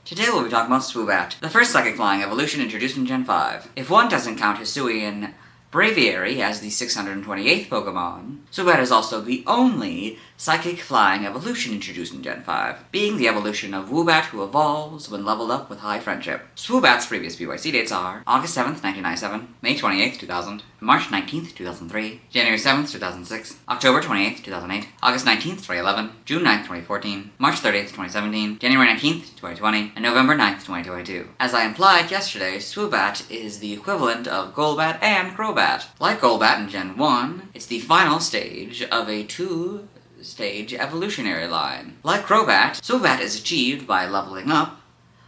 Today we'll be talking about Swoobat, the first psychic flying evolution introduced in Gen 5. If one doesn't count Hisuian Braviary as the 628th Pokémon, Swoobat is also the only psychic flying evolution introduced in Gen 5, being the evolution of Woobat who evolves when leveled up with high friendship. Swoobat's previous BYC dates are August 7th, 1997, May 28th, 2000, March 19th, 2003, January 7th, 2006, October 28th, 2008, August 19th, 2011, June 9th, 2014, March 30th, 2017, January 19th, 2020, and November 9th, 2022. As I implied yesterday, Swoobat is the equivalent of Golbat and Crobat. Like Golbat in Gen 1, it's the final stage of a two-stage evolutionary line. Like Crobat, Swoobat is achieved by leveling up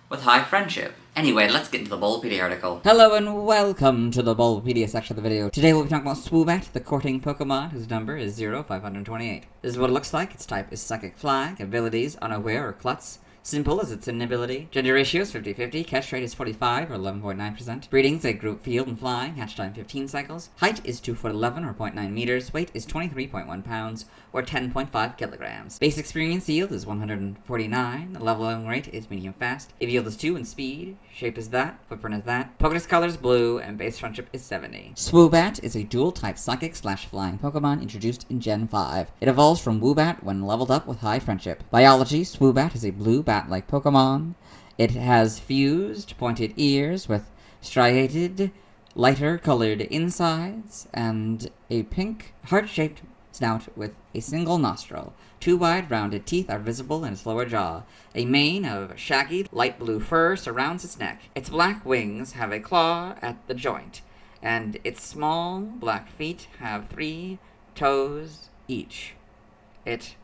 with high friendship. Anyway, let's get into the Bulbapedia article. Hello and welcome to the Bulbapedia section of the video. Today we'll be talking about Swoobat, the courting Pokemon, whose number is 0528. This is what it looks like. Its type is Psychic Flag, abilities Unaware or Klutz. Simple as its inability. Gender ratio is 50-50, catch rate is 45 or 11.9%. Breedings a group field and flying, hatch time 15 cycles. Height is 2 foot 11 or 0.9 meters. Weight is 23.1 pounds or 10.5 kilograms. Base experience yield is 149. The leveling rate is medium fast. If yield is 2 and speed, shape is that, footprint is that. Pokédex color is blue and base friendship is 70. Swoobat is a dual type psychic / flying Pokemon introduced in Gen 5. It evolves from Woobat when leveled up with high friendship. Biology, Swoobat is a blue bat-like Pokemon. It has fused pointed ears with striated, lighter colored insides and a pink heart-shaped snout with a single nostril. 2 wide rounded teeth are visible in its lower jaw. A mane of shaggy light blue fur surrounds its neck. Its black wings have a claw at the joint, and its small black feet have 3 toes each. It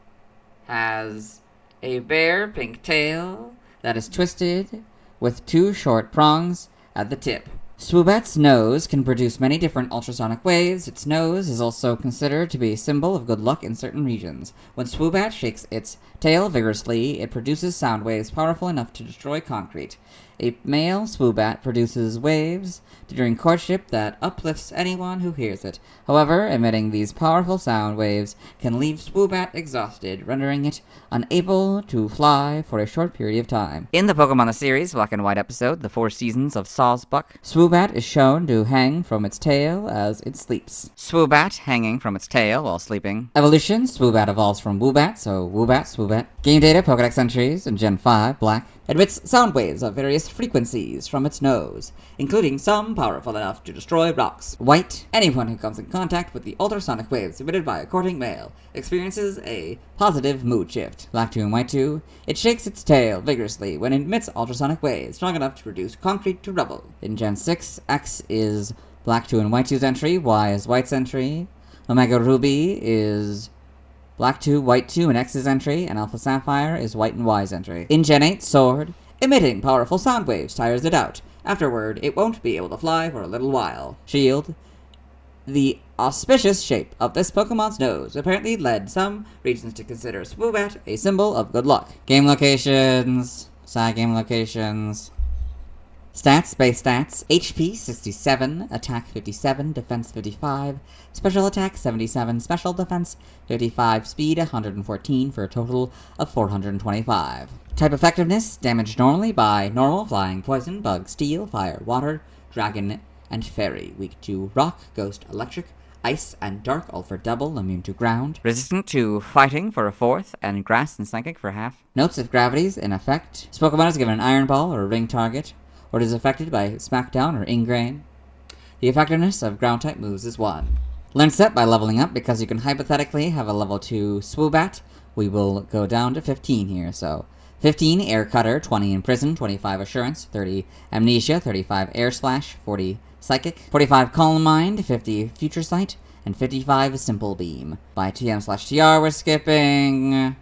has a bare pink tail that is twisted with 2 short prongs at the tip. Swoobat's nose can produce many different ultrasonic waves. Its nose is also considered to be a symbol of good luck in certain regions. When Swoobat shakes its tail vigorously, it produces sound waves powerful enough to destroy concrete. A male Swoobat produces waves during courtship that uplifts anyone who hears it. However, emitting these powerful sound waves can leave Swoobat exhausted, rendering it unable to fly for a short period of time. In the Pokemon the Series Black and White episode, The 4 Seasons of Sawsbuck, Swoobat is shown to hang from its tail as it sleeps. Swoobat hanging from its tail while sleeping. Evolution, Swoobat evolves from Woobat, so Woobat, Swoobat. Game data, Pokédex entries in Gen 5, Black. Emits sound waves of various frequencies from its nose, including some powerful enough to destroy rocks. White. Anyone who comes in contact with the ultrasonic waves emitted by a courting male experiences a positive mood shift. Black 2 and White 2. It shakes its tail vigorously when it emits ultrasonic waves strong enough to reduce concrete to rubble. In Gen 6, X is Black 2 and White 2's entry, Y is White's entry. Omega Ruby is Black 2, White 2, and X's entry, and Alpha Sapphire is White and Y's entry. In Gen 8, Sword, emitting powerful sound waves tires it out. Afterward, it won't be able to fly for a little while. Shield. The auspicious shape of this Pokemon's nose apparently led some regions to consider Swoobat a symbol of good luck. Game locations. Side game locations. Stats, base stats, HP 67, attack 57, defense 55, special attack 77, special defense 55, speed 114 for a total of 425. Type effectiveness, damage normally by normal, flying, poison, bug, steel, fire, water, dragon, and fairy. Weak to rock, ghost, electric, ice, and dark, all for double, immune to ground. Resistant to fighting for a 4th, and grass and psychic for half. Notes if gravity's in effect. This Pokemon is given an iron ball or a ring target, or it is affected by Smackdown or Ingrain. The effectiveness of ground-type moves is 1. Learn set by leveling up, because you can hypothetically have a level 2 Swoobat. We will go down to 15 here, so 15 Air Cutter, 20 Imprison, 25 Assurance, 30 Amnesia, 35 Air Slash, 40 Psychic, 45 Calm Mind, 50 Future Sight, and 55 Simple Beam. By TM/TR we're skipping.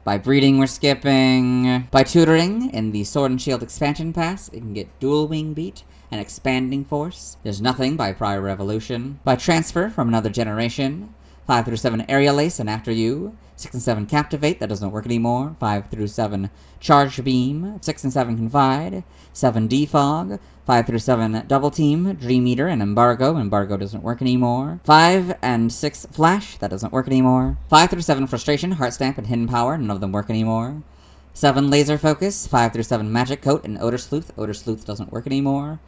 By breeding, we're skipping. By tutoring, in the Sword and Shield expansion pass, it can get Dual Wing Beat and Expanding Force. There's nothing by Prior Revolution. By transfer from another generation, 5 through 7 Aerial Ace and After You. 6 and 7 Captivate, that doesn't work anymore. 5 through 7 Charge Beam. 6 and 7 Confide. 7 Defog. 5 through 7 Double Team, Dream Eater, and Embargo. Embargo doesn't work anymore. 5 and 6 Flash, that doesn't work anymore. 5 through 7 Frustration, Heart Stamp, and Hidden Power, none of them work anymore. 7 Laser Focus, 5 through 7 Magic Coat and Odor Sleuth. Odor Sleuth doesn't work anymore.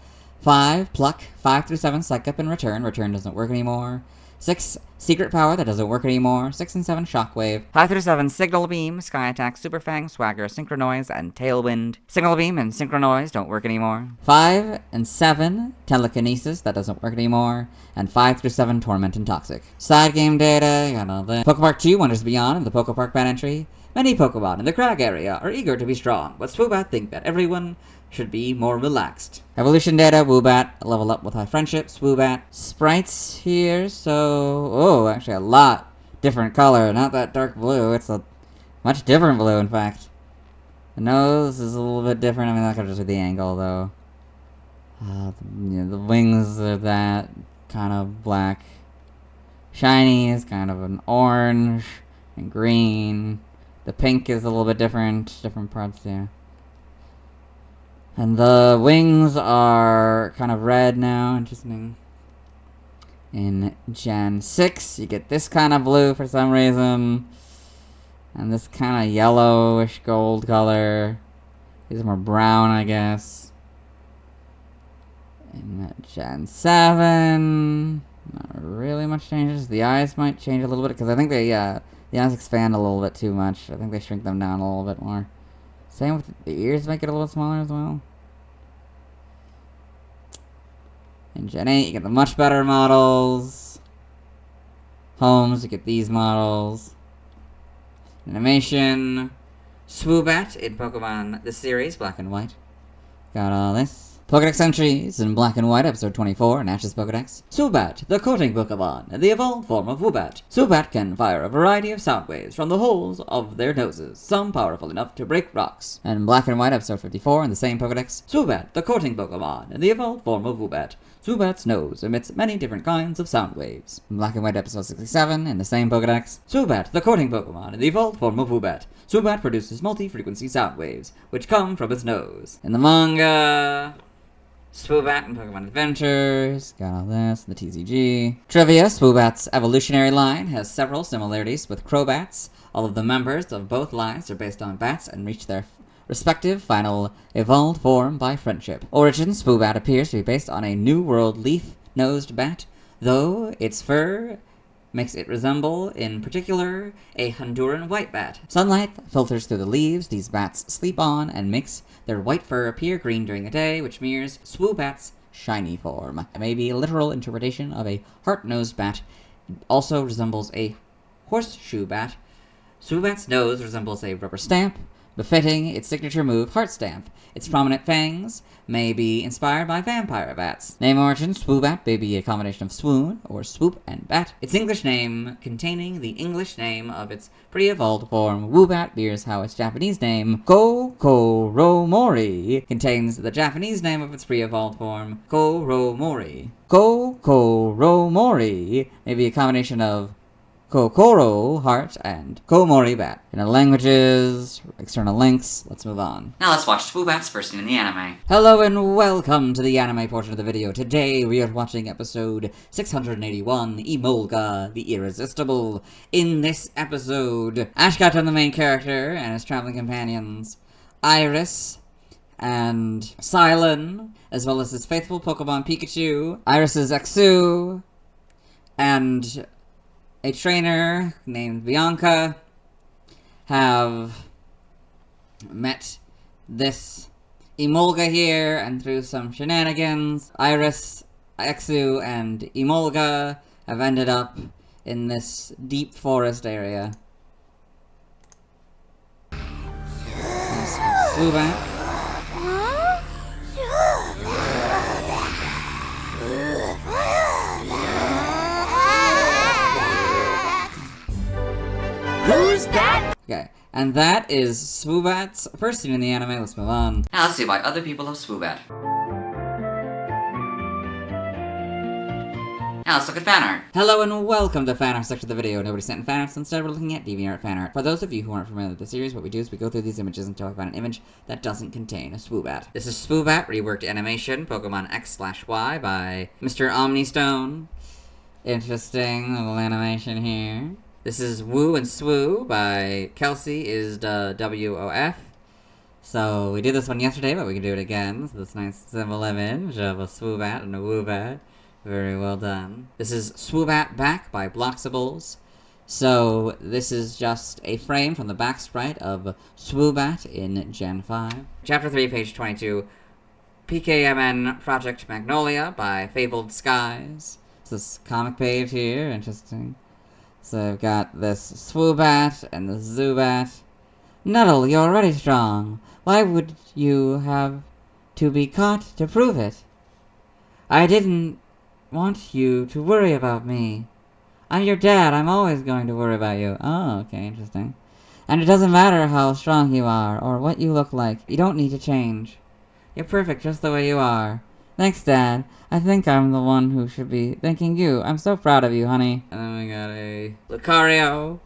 5 Pluck, 5 through 7 Psych Up and Return. Return doesn't work anymore. 6 Secret Power, that doesn't work anymore. 6 and 7 Shockwave. 5 through 7 Signal Beam, Sky Attack, Super Fang, Swagger, Synchronoise, and Tailwind. Signal Beam and Synchronoise don't work anymore. 5 and 7 Telekinesis, that doesn't work anymore. And 5 through 7 Torment and Toxic. Side game data, got all this. Pokepark 2 Wonders Beyond in the Pokepark bat entry. Many Pokemon in the Crag area are eager to be strong, but Swoobat think that everyone should be more relaxed. Evolution data, Woobat, level up with high friendship, Swoobat. Sprites here, so... Oh, actually a lot different color, not that dark blue, it's a much different blue, in fact. The nose is a little bit different, I mean, that could just be the angle, though. The wings are that kind of black. Shiny is kind of an orange and green. The pink is a little bit different parts, yeah. And the wings are kind of red now, interesting. In Gen 6, you get this kind of blue for some reason. And this kind of yellowish gold color. These are more brown, I guess. In Gen 7, not really much changes. The eyes might change a little bit, because I think the eyes expand a little bit too much. I think they shrink them down a little bit more. Same with the ears, make it a little smaller as well. In Gen 8, you get the much better models. Homes, you get these models. Animation. Swoobat in Pokemon the series, Black and White. Got all this. Pokedex entries in Black and White, episode 24, Nash's Pokedex. Swoobat, the courting Pokemon, the evolved form of Woobat. Swoobat can fire a variety of sound waves from the holes of their noses, some powerful enough to break rocks. And Black and White, episode 54, in the same Pokedex. Swoobat, the courting Pokemon, the evolved form of Woobat. Swoobat's nose emits many different kinds of sound waves. In Black and White, episode 67, in the same Pokedex. Swoobat, the courting Pokemon, the evolved form of Woobat. Swoobat produces multi-frequency sound waves, which come from its nose. In the manga... Swoobat and Pokemon Adventures, got all this, the TCG. Trivia, Swoobat's evolutionary line has several similarities with Crobats. All of the members of both lines are based on bats and reach their respective final evolved form by friendship. Origin, Swoobat appears to be based on a New World leaf-nosed bat, though its fur makes it resemble, in particular, a Honduran white bat. Sunlight filters through the leaves these bats sleep on and makes their white fur appear green during the day, which mirrors Swoobat's shiny form. It may be a literal interpretation of a heart-nosed bat. It also resembles a horseshoe bat. Swoobat's nose resembles a rubber stamp, befitting its signature move, Heart Stamp. Its prominent fangs may be inspired by vampire bats. Name origin, Swoobat may be a combination of swoon, or swoop, and bat. Its English name, containing the English name of its pre-evolved form, Woobat, mirrors how its Japanese name, Kokoromori, contains the Japanese name of its pre-evolved form, Koromori. Kokoromori may be a combination of Kokoro, heart, and Komori, bat. In the languages, external links, let's move on. Now let's watch Swoobat's first scene in the anime. Hello and welcome to the anime portion of the video. Today we are watching episode 681, Emolga, the Irresistible. In this episode, Ash got on the main character and his traveling companions, Iris and Silon, as well as his faithful Pokemon Pikachu, Iris's Exu, and a trainer named Bianca, have met this Emolga here, and through some shenanigans, Iris, Exu, and Emolga have ended up in this deep forest area. Swoobat. Who's that? Okay, and that is Swoobat's first scene in the anime. Let's move on. Now let's see why other people love Swoobat. Now let's look at fan art. Hello and welcome to the fan art section of the video. Nobody sent in fan art, so instead we're looking at DeviantArt fan art. For those of you who aren't familiar with the series, what we do is we go through these images until I find an image that doesn't contain a Swoobat. This is Swoobat reworked animation, Pokemon X/Y by Mr. Omnistone. Interesting little animation here. This is Woo and Swoo by Kelsey is the WOF. So we did this one yesterday, but we can do it again. So this nice simple image of a Swoobat and a Woobat. Very well done. This is Swoobat back by Bloxables. So this is just a frame from the back sprite of Swoobat in Gen 5. Chapter 3, page 22. PKMN Project Magnolia by Fabled Skies. So this comic page here, interesting. So I've got this Swoobat and this Zubat. Nuddle, you're already strong. Why would you have to be caught to prove it? I didn't want you to worry about me. I'm your dad. I'm always going to worry about you. Oh, okay, interesting. And it doesn't matter how strong you are or what you look like. You don't need to change. You're perfect just the way you are. Thanks, Dad. I think I'm the one who should be thanking you. I'm so proud of you, honey. And then we got a Lucario.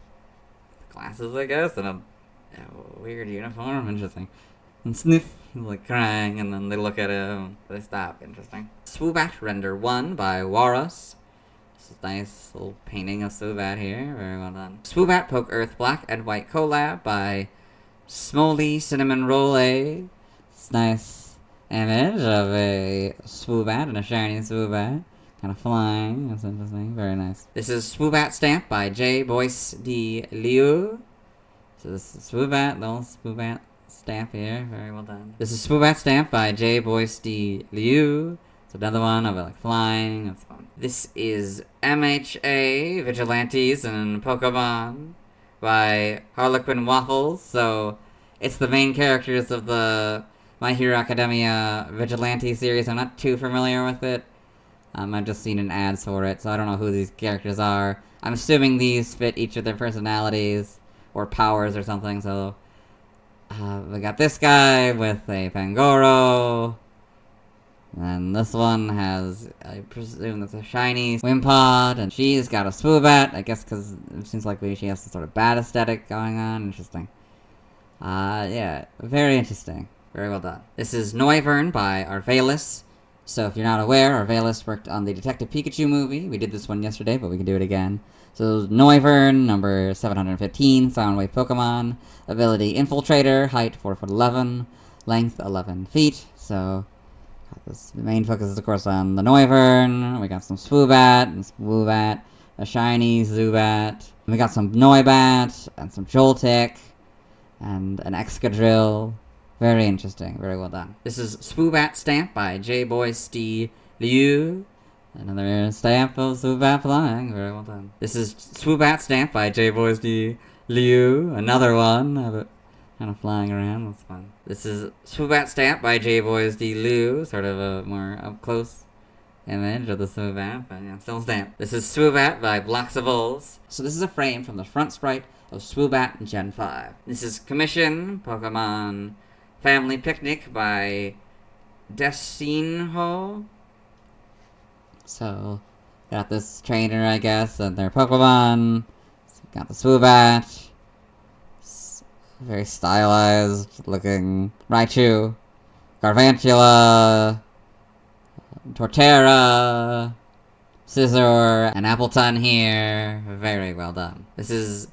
Glasses, I guess, and a weird uniform. Interesting. And Sniff, he's like crying, and then they look at him. They stop. Interesting. Swoobat Render 1 by Walrus. This is a nice little painting of Swoobat here. Very well done. Swoobat Poke Earth Black and White collab by Smoley Cinnamon Roll. It's nice image of a Swoobat and a shiny Swoobat. Kind of flying. That's interesting. Very nice. This is Swoobat Stamp by J. Boyce D. Liu. So this is Swoobat, little Swoobat stamp here. Very well done. This is Swoobat Stamp by J. Boyce D. Liu. So another one of it like flying. That's fun. This is MHA Vigilantes and Pokémon by Harlequin Waffles. So it's the main characters of the My Hero Academia Vigilante series. I'm not too familiar with it. I've just seen an ad for it, so I don't know who these characters are. I'm assuming these fit each of their personalities or powers or something, so we got this guy with a Pangoro, and this one has, I presume that's a shiny Wimpod, and she's got a Swoobat, I guess because it seems like maybe she has some sort of bad aesthetic going on. Interesting. Yeah, very interesting. Very well done. This is Noivern by Arvalis. So if you're not aware, Arvalis worked on the Detective Pikachu movie. We did this one yesterday, but we can do it again. So Noivern, number 715, Soundwave Pokemon. Ability Infiltrator, height 4'11", length 11 feet. So the main focus is of course on the Noivern. We got some Swoobat and Swoobat, a shiny Zubat. We got some Noibat and some Joltik and an Excadrill. Very interesting. Very well done. This is Swoobat Stamp by J. Boyce D. Liu. Another stamp of Swoobat flying. Very well done. This is Swoobat Stamp by J. Boyce D. Liu. Another one of it kind of flying around. That's fun. This is Swoobat Stamp by J. Boyce D. Liu. Sort of a more up-close image of the Swoobat, but yeah, still stamp. This is Swoobat by Bloxables. So this is a frame from the front sprite of Swoobat Gen 5. This is Commission Pokemon Family Picnic by Desinho. So, got this trainer, I guess, and their Pokemon. So got the Swoobat. Very stylized looking Raichu. Garvantula. Torterra. Scizor. And Appleton here. Very well done. This is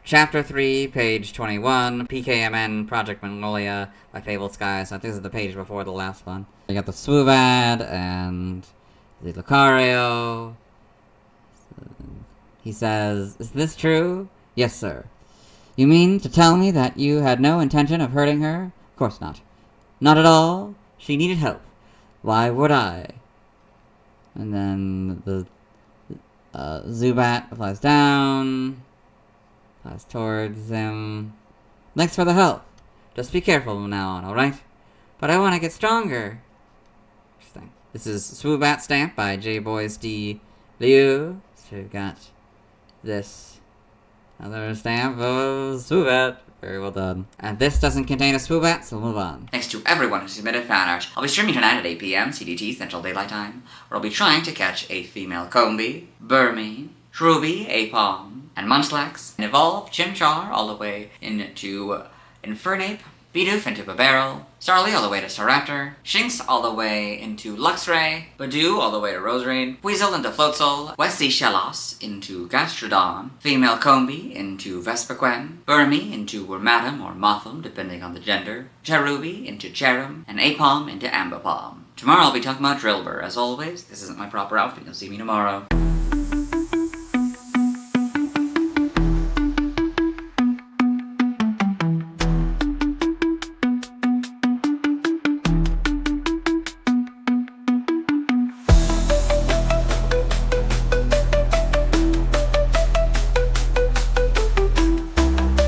Chapter 3, page 21, PKMN Project Magnolia by Fabled Skies. So this is the page before the last one. We got the Swoobat and the Lucario. He says, "Is this true?" "Yes, sir." "You mean to tell me that you had no intention of hurting her?" "Of course not." "Not at all? She needed help. Why would I?" And then the Zubat flies down. Flies towards him. "Thanks for the help. Just be careful from now on, alright? But I want to get stronger." Interesting. This is Swoobat Stamp by J. Boyce D. Liu. So we've got this other stamp of Swoobat. Very well done. And this doesn't contain a Swoobat, so we'll move on. Thanks to everyone who submitted fan art. I'll be streaming tonight at 8 p.m. CDT, Central Daylight Time, where I'll be trying to catch a female Combi, Burmy, Truby, Apom, and Munchlax, and evolve Chimchar all the way into Infernape, Bidoof into Babarrel, Starly all the way to Staraptor, Shinx all the way into Luxray, Badoo all the way to Roserade, Weasel into Floatzel, Wesley Shellos into Gastrodon, Female Combee into Vespiquen, Burmy into Wormadam or Motham depending on the gender, Cherubi into Cherim, and Apom into Ambipom. Tomorrow I'll be talking about Drillbur. As always, this isn't my proper outfit. You'll see me tomorrow.